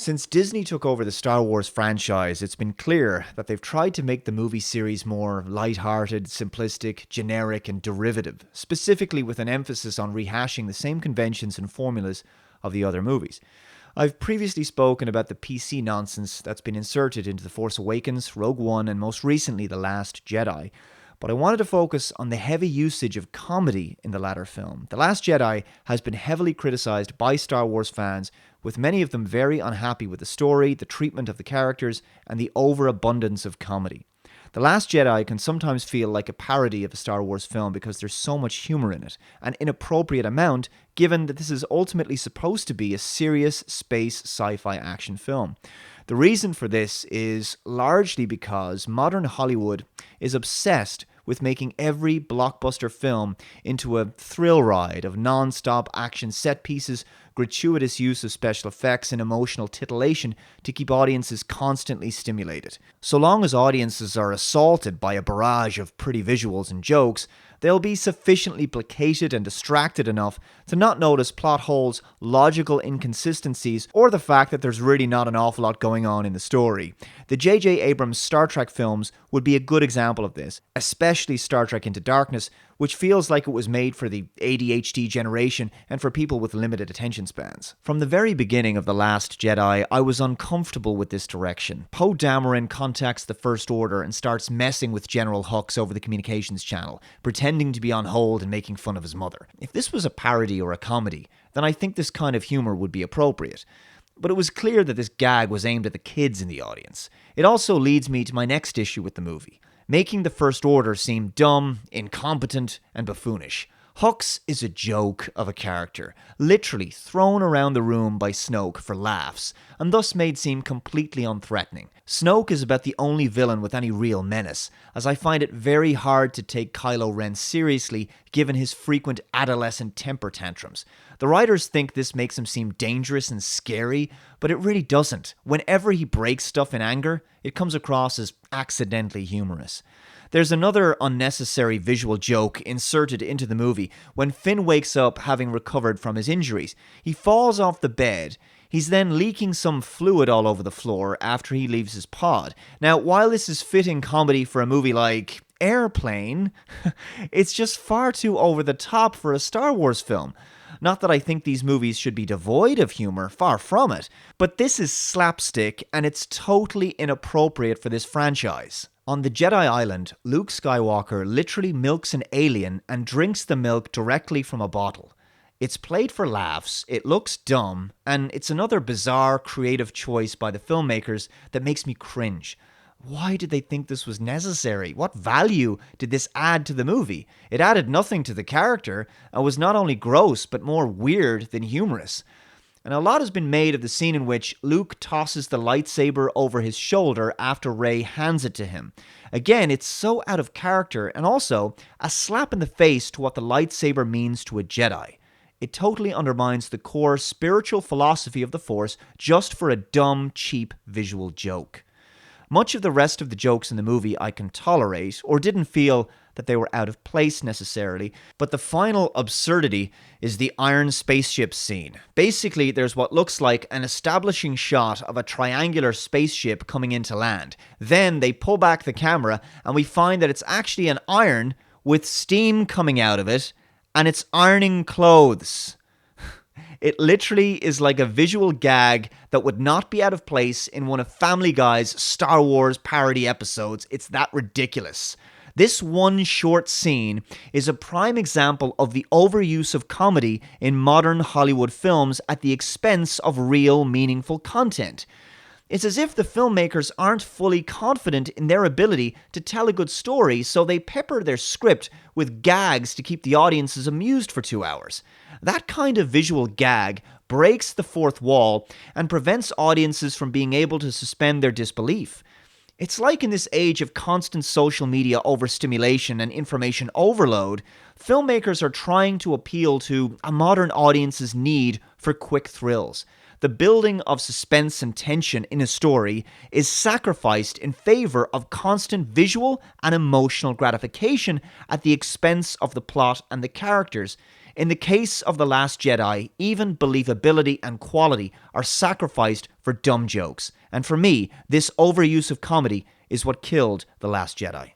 Since Disney took over the Star Wars franchise, it's been clear that they've tried to make the movie series more lighthearted, simplistic, generic, and derivative, specifically with an emphasis on rehashing the same conventions and formulas of the other movies. I've previously spoken about the PC nonsense that's been inserted into The Force Awakens, Rogue One, and most recently The Last Jedi, but I wanted to focus on the heavy usage of comedy in the latter film. The Last Jedi has been heavily criticized by Star Wars fans, with many of them very unhappy with the story, the treatment of the characters, and the overabundance of comedy. The Last Jedi can sometimes feel like a parody of a Star Wars film because there's so much humor in it, an inappropriate amount given that this is ultimately supposed to be a serious space sci-fi action film. The reason for this is largely because modern Hollywood is obsessed with making every blockbuster film into a thrill ride of non-stop action set pieces, gratuitous use of special effects, and emotional titillation to keep audiences constantly stimulated. So long as audiences are assaulted by a barrage of pretty visuals and jokes, they'll be sufficiently placated and distracted enough to not notice plot holes, logical inconsistencies, or the fact that there's really not an awful lot going on in the story. The J.J. Abrams Star Trek films would be a good example of this, especially Star Trek Into Darkness, which feels like it was made for the ADHD generation and for people with limited attention spans. From the very beginning of The Last Jedi, I was uncomfortable with this direction. Poe Dameron contacts the First Order and starts messing with General Hux over the communications channel, pretending to be on hold and making fun of his mother. If this was a parody or a comedy, then I think this kind of humor would be appropriate. But it was clear that this gag was aimed at the kids in the audience. It also leads me to my next issue with the movie, making the First Order seem dumb, incompetent, and buffoonish. Hux is a joke of a character, literally thrown around the room by Snoke for laughs, and thus made seem completely unthreatening. Snoke is about the only villain with any real menace, as I find it very hard to take Kylo Ren seriously given his frequent adolescent temper tantrums. The writers think this makes him seem dangerous and scary, but it really doesn't. Whenever he breaks stuff in anger, it comes across as accidentally humorous. There's another unnecessary visual joke inserted into the movie when Finn wakes up having recovered from his injuries. He falls off the bed. He's then leaking some fluid all over the floor after he leaves his pod. Now, while this is fitting comedy for a movie like Airplane, it's just far too over the top for a Star Wars film. Not that I think these movies should be devoid of humor, far from it, but this is slapstick and it's totally inappropriate for this franchise. On the Jedi Island, Luke Skywalker literally milks an alien and drinks the milk directly from a bottle. It's played for laughs, it looks dumb, and it's another bizarre creative choice by the filmmakers that makes me cringe. Why did they think this was necessary? What value did this add to the movie? It added nothing to the character and was not only gross but more weird than humorous. And a lot has been made of the scene in which Luke tosses the lightsaber over his shoulder after Rey hands it to him. Again, it's so out of character and also a slap in the face to what the lightsaber means to a Jedi. It totally undermines the core spiritual philosophy of the Force just for a dumb, cheap visual joke. Much of the rest of the jokes in the movie I can tolerate, or didn't feel that they were out of place necessarily, but the final absurdity is the iron spaceship scene. Basically, there's what looks like an establishing shot of a triangular spaceship coming into land. Then they pull back the camera and we find that it's actually an iron with steam coming out of it, and it's ironing clothes. It literally is like a visual gag that would not be out of place in one of Family Guy's Star Wars parody episodes. It's that ridiculous. This one short scene is a prime example of the overuse of comedy in modern Hollywood films at the expense of real, meaningful content. It's as if the filmmakers aren't fully confident in their ability to tell a good story, so they pepper their script with gags to keep the audiences amused for 2 hours. That kind of visual gag breaks the fourth wall and prevents audiences from being able to suspend their disbelief. It's like in this age of constant social media overstimulation and information overload, filmmakers are trying to appeal to a modern audience's need for quick thrills. The building of suspense and tension in a story is sacrificed in favor of constant visual and emotional gratification at the expense of the plot and the characters. In the case of The Last Jedi, even believability and quality are sacrificed for dumb jokes. And for me, this overuse of comedy is what killed The Last Jedi.